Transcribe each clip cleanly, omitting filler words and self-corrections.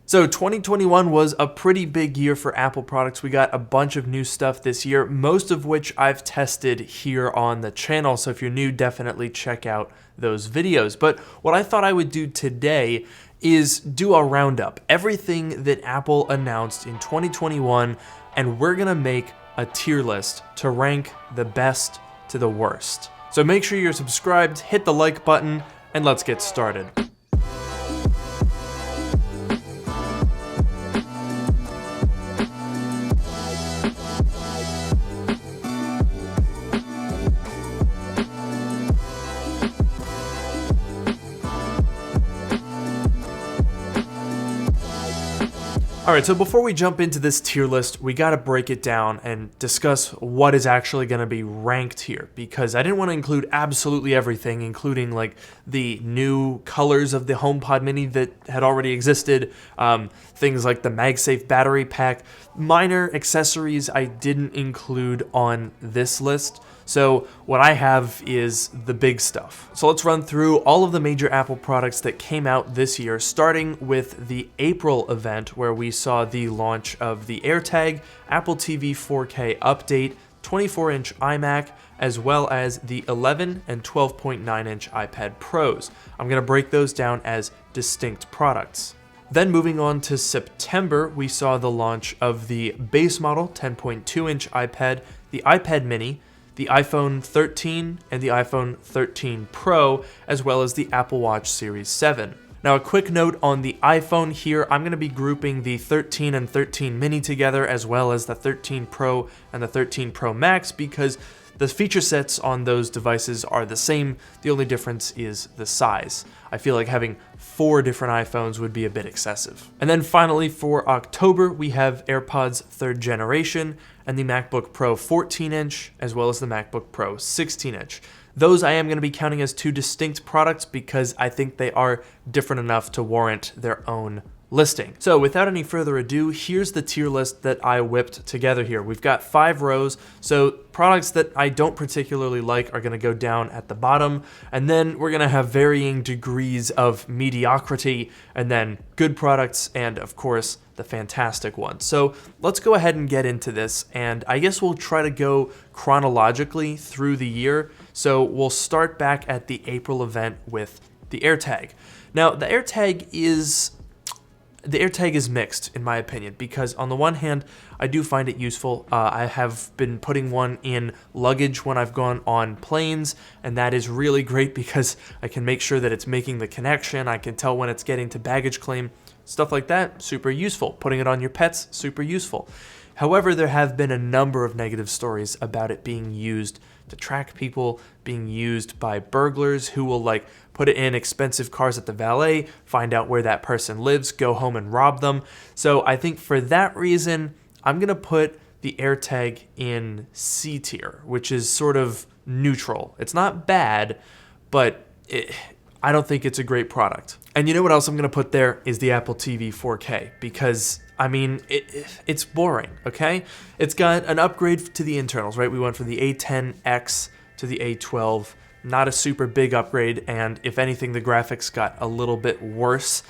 So 2021 was a pretty big year for Apple products. We got a bunch of new stuff this year, most of which I've tested here on the channel. So if you're new, definitely check out those videos. But what I thought I would do today is do a roundup, everything that Apple announced in 2021, and we're gonna make a tier list to rank the best to the worst. So make sure you're subscribed, hit the like button, and let's get started. Alright, so before we jump into this tier list, we gotta break it down and discuss what is actually gonna be ranked here, because I didn't want to include absolutely everything, including like the new colors of the HomePod Mini that had already existed, things like the MagSafe battery pack. Minor accessories I didn't include on this list. So what I have is the big stuff. So let's run through all of the major Apple products that came out this year, starting with the April event where we saw the launch of the AirTag, Apple TV 4K update, 24-inch iMac, as well as the 11 and 12.9-inch iPad Pros. I'm going to break those down as distinct products. Then moving on to September, we saw the launch of the base model 10.2-inch iPad, the iPad Mini, the iPhone 13 and the iPhone 13 Pro, as well as the Apple Watch Series 7. Now a quick note on the iPhone here, I'm going to be grouping the 13 and 13 Mini together, as well as the 13 Pro and the 13 Pro Max, because the feature sets on those devices are the same. The only difference is the size. I feel like having 4 different iPhones would be a bit excessive. And then finally for October, we have AirPods 3rd generation and the MacBook Pro 14-inch, as well as the MacBook Pro 16-inch. Those I am going to be counting as 2 distinct products because I think they are different enough to warrant their own listing. So without any further ado, here's the tier list that I whipped together here. We've got 5 rows, so products that I don't particularly like are going to go down at the bottom, and then we're going to have varying degrees of mediocrity, and then good products, and of course, the fantastic ones. So let's go ahead and get into this, and I guess we'll try to go chronologically through the year. So we'll start back at the April event with the AirTag. Now, the AirTag is mixed, in my opinion, because on the one hand, I do find it useful. I have been putting one in luggage when I've gone on planes, and that is really great because I can make sure that it's making the connection. I can tell when it's getting to baggage claim, stuff like that, super useful. Putting it on your pets, super useful. However, there have been a number of negative stories about it being used to track people, being used by burglars who will like put it in expensive cars at the valet, find out where that person lives, go home and rob them. So I think for that reason, I'm gonna put the AirTag in C tier, which is sort of neutral. It's not bad, but I don't think it's a great product. And you know what else I'm gonna put there is the Apple TV 4K, because I mean, it's boring, okay? It's got an upgrade to the internals, right? We went from the A10X to the A12, not a super big upgrade, and if anything, the graphics got a little bit worse.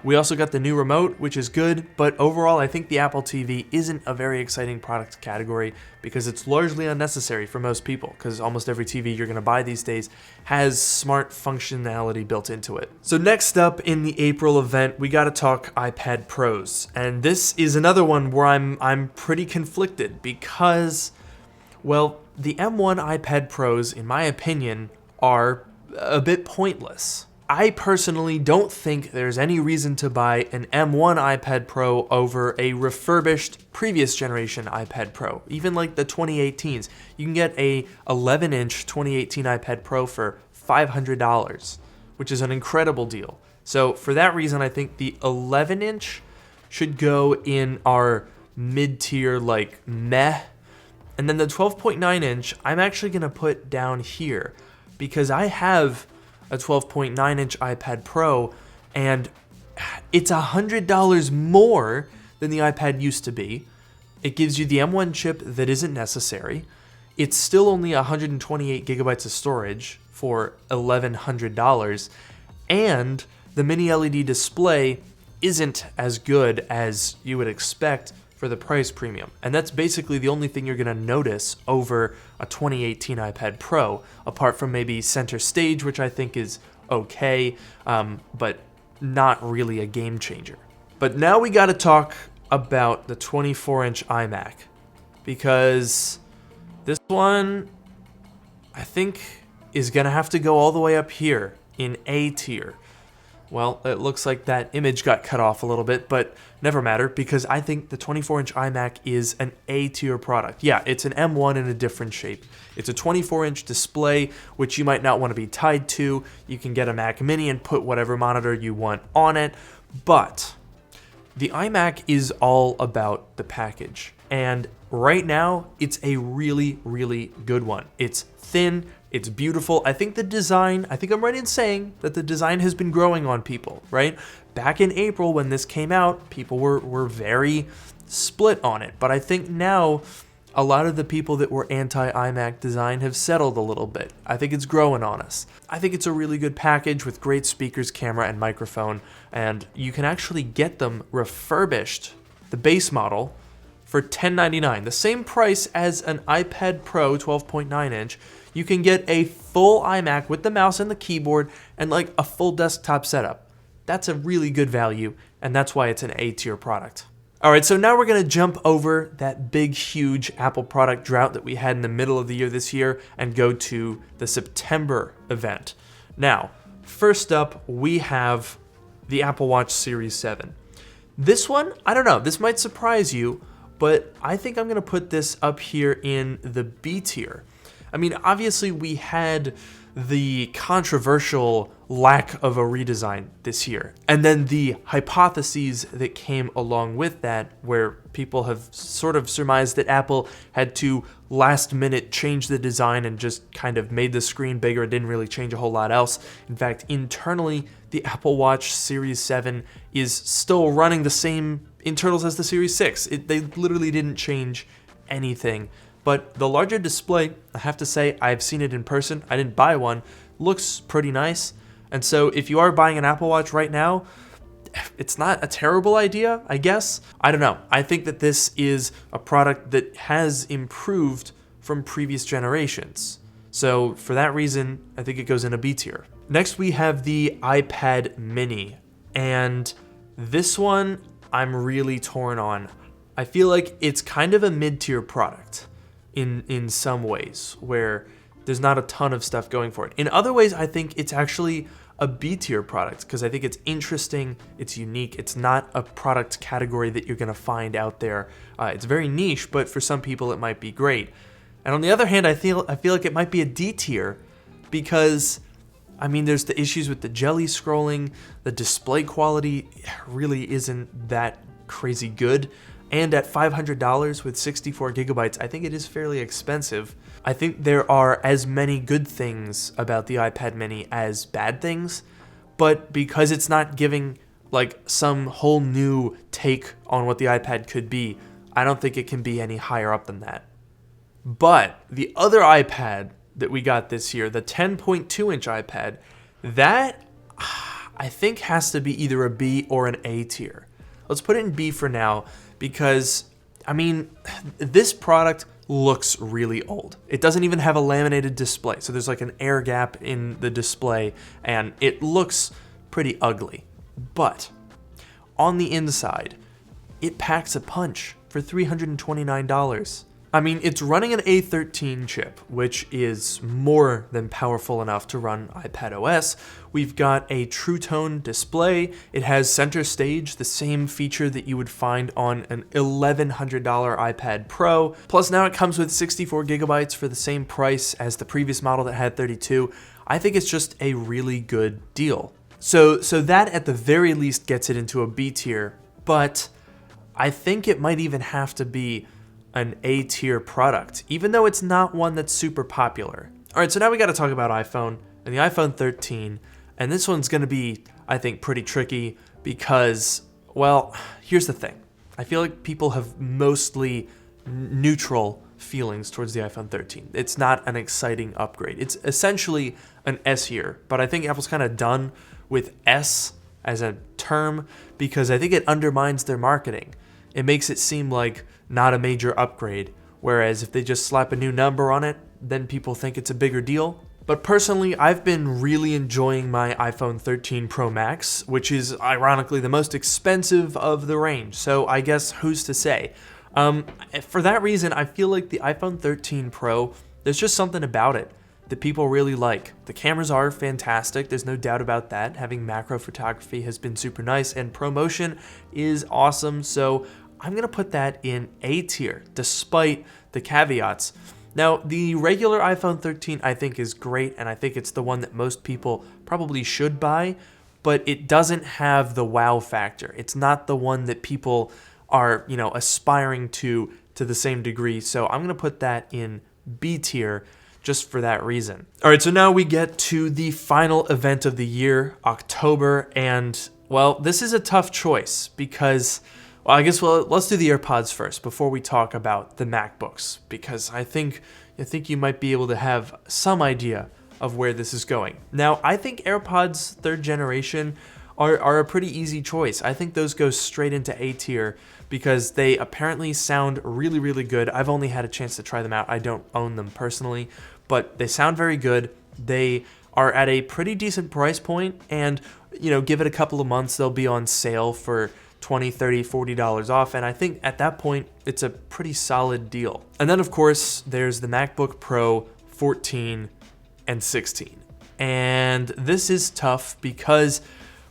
We also got the new remote, which is good, but overall, I think the Apple TV isn't a very exciting product category because it's largely unnecessary for most people, because almost every TV you're gonna buy these days has smart functionality built into it. So next up in the April event, we gotta talk iPad Pros, and this is another one where I'm pretty conflicted because, well, the M1 iPad Pros, in my opinion, are a bit pointless. I personally don't think there's any reason to buy an M1 iPad Pro over a refurbished previous generation iPad Pro, even like the 2018s. You can get a 11-inch 2018 iPad Pro for $500, which is an incredible deal. So for that reason, I think the 11-inch should go in our mid-tier, like, meh. And then the 12.9-inch, I'm actually going to put down here because I have a 12.9-inch iPad Pro, and it's $100 more than the iPad used to be. It gives you the M1 chip that isn't necessary. It's still only 128 gigabytes of storage for $1,100, and the mini LED display isn't as good as you would expect for the price premium. And that's basically the only thing you're going to notice over a 2018 iPad Pro, apart from maybe center stage, which I think is okay, but not really a game changer. But now we got to talk about the 24-inch iMac, because this one, I think, is going to have to go all the way up here in A tier. Well, it looks like that image got cut off a little bit, but never matter, because I think the 24-inch iMac is an A-tier product. Yeah, it's an M1 in a different shape. It's a 24-inch display, which you might not want to be tied to. You can get a Mac Mini and put whatever monitor you want on it, but the iMac is all about the package. And right now, it's a really, really good one. It's thin. It's beautiful. I think I'm right in saying that the design has been growing on people, right? Back in April when this came out, people were very split on it. But I think now a lot of the people that were anti-iMac design have settled a little bit. I think it's growing on us. I think it's a really good package with great speakers, camera, and microphone. And you can actually get them refurbished, the base model, for $1099, the same price as an iPad Pro 12.9 inch. You can get a full iMac with the mouse and the keyboard and like a full desktop setup. That's a really good value, and that's why it's an A-tier product. All right, so now we're gonna jump over that big, huge Apple product drought that we had in the middle of the year this year and go to the September event. Now, first up, we have the Apple Watch Series 7. This one, I don't know, this might surprise you, but I think I'm gonna put this up here in the B tier. I mean, obviously we had the controversial lack of a redesign this year, and then the hypotheses that came along with that, where people have sort of surmised that Apple had to last minute change the design and just kind of made the screen bigger and didn't really change a whole lot else. In fact, internally, the Apple Watch Series 7 is still running the same internals as the Series 6. They literally didn't change anything. But the larger display, I have to say, I've seen it in person. I didn't buy one. Looks pretty nice. And so if you are buying an Apple Watch right now, it's not a terrible idea, I guess. I don't know. I think that this is a product that has improved from previous generations. So for that reason, I think it goes in a B tier. Next, we have the iPad Mini. And this one, I'm really torn on. I feel like it's kind of a mid-tier product in some ways, where there's not a ton of stuff going for it. In other ways, I think it's actually a B-tier product, because I think it's interesting, it's unique, it's not a product category that you're gonna find out there. It's very niche, but for some people it might be great. And on the other hand, I feel like it might be a D tier, because I mean, there's the issues with the jelly scrolling, the display quality really isn't that crazy good. And at $500 with 64 gigabytes, I think it is fairly expensive. I think there are as many good things about the iPad Mini as bad things, but because it's not giving like some whole new take on what the iPad could be, I don't think it can be any higher up than that. But the other iPad that we got this year, the 10.2-inch iPad, that I think has to be either a B or an A tier. Let's put it in B for now, because, I mean, this product looks really old. It doesn't even have a laminated display, so there's like an air gap in the display, and it looks pretty ugly. But on the inside, it packs a punch for $329. I mean, it's running an A13 chip, which is more than powerful enough to run iPadOS. We've got a True Tone display. It has center stage, the same feature that you would find on an $1,100 iPad Pro. Plus now it comes with 64 gigabytes for the same price as the previous model that had 32. I think it's just a really good deal. So that at the very least gets it into a B tier, but I think it might even have to be an A-tier product, even though it's not one that's super popular. All right, so now we got to talk about iPhone and the iPhone 13, and this one's going to be, I think, pretty tricky because, well, here's the thing. I feel like people have mostly neutral feelings towards the iPhone 13. It's not an exciting upgrade. It's essentially an S year, but I think Apple's kind of done with S as a term because I think it undermines their marketing. It makes it seem like not a major upgrade, whereas if they just slap a new number on it, then people think it's a bigger deal. But personally, I've been really enjoying my iPhone 13 Pro Max, which is ironically the most expensive of the range, so I guess who's to say? For that reason, I feel like the iPhone 13 Pro, there's just something about it that people really like. The cameras are fantastic, there's no doubt about that. Having macro photography has been super nice, and ProMotion is awesome, so I'm gonna put that in A tier, despite the caveats. Now, the regular iPhone 13 I think is great, and I think it's the one that most people probably should buy, but it doesn't have the wow factor. It's not the one that people are, aspiring to the same degree, so I'm gonna put that in B tier just for that reason. All right, so now we get to the final event of the year, October, and, well, this is a tough choice because... Well, let's do the AirPods first before we talk about the MacBooks, because I think you might be able to have some idea of where this is going. Now, I think AirPods 3rd generation are a pretty easy choice. I think those go straight into A tier because they apparently sound really, really good. I've only had a chance to try them out. I don't own them personally, but they sound very good. They are at a pretty decent price point, and give it a couple of months, they'll be on sale for $20, $30, $40 off, and I think at that point, it's a pretty solid deal. And then, of course, there's the MacBook Pro 14 and 16. And this is tough because,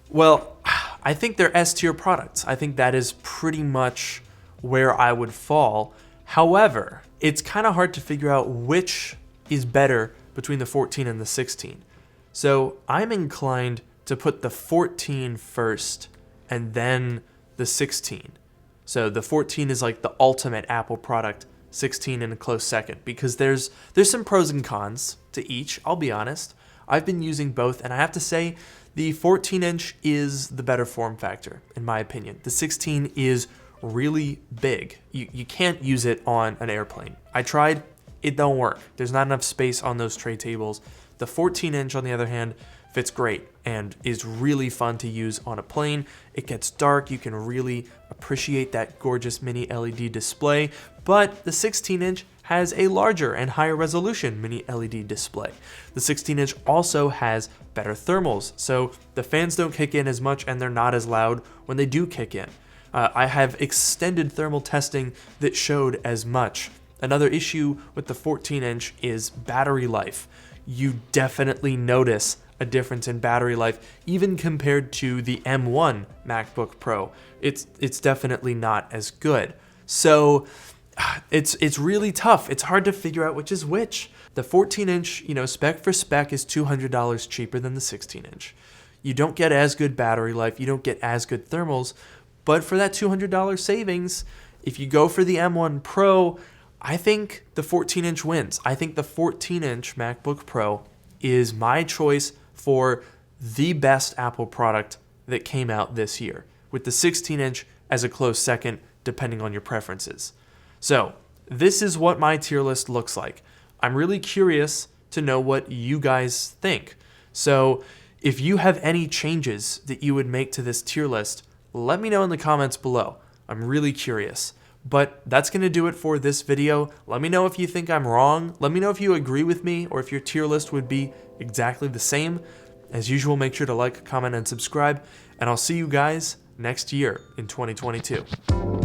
well, I think they're S-tier products. I think that is pretty much where I would fall. However, it's kind of hard to figure out which is better between the 14 and the 16. So I'm inclined to put the 14 first and then the 16. So the 14 is like the ultimate Apple product, 16 in a close second, because there's some pros and cons to each, I'll be honest. I've been using both, and I have to say the 14-inch is the better form factor, in my opinion. The 16 is really big. You can't use it on an airplane. I tried, it don't work. There's not enough space on those tray tables. The 14-inch, on the other hand, fits great and is really fun to use on a plane. It gets dark, you can really appreciate that gorgeous mini LED display, but the 16-inch has a larger and higher resolution mini LED display. The 16-inch also has better thermals, so the fans don't kick in as much and they're not as loud when they do kick in. I have extended thermal testing that showed as much. Another issue with the 14-inch is battery life. You definitely notice a difference in battery life, even compared to the M1 MacBook Pro. It's definitely not as good. So it's really tough. It's hard to figure out which is which. The 14-inch, spec for spec is $200 cheaper than the 16-inch. You don't get as good battery life, you don't get as good thermals, but for that $200 savings, if you go for the M1 Pro, I think the 14-inch wins. I think the 14-inch MacBook Pro is my choice for the best Apple product that came out this year, with the 16-inch as a close second, depending on your preferences. So, this is what my tier list looks like. I'm really curious to know what you guys think. So, if you have any changes that you would make to this tier list, let me know in the comments below. I'm really curious. But that's going to do it for this video. Let me know if you think I'm wrong. Let me know if you agree with me or if your tier list would be exactly the same. As usual, make sure to like, comment, and subscribe, and I'll see you guys next year in 2022.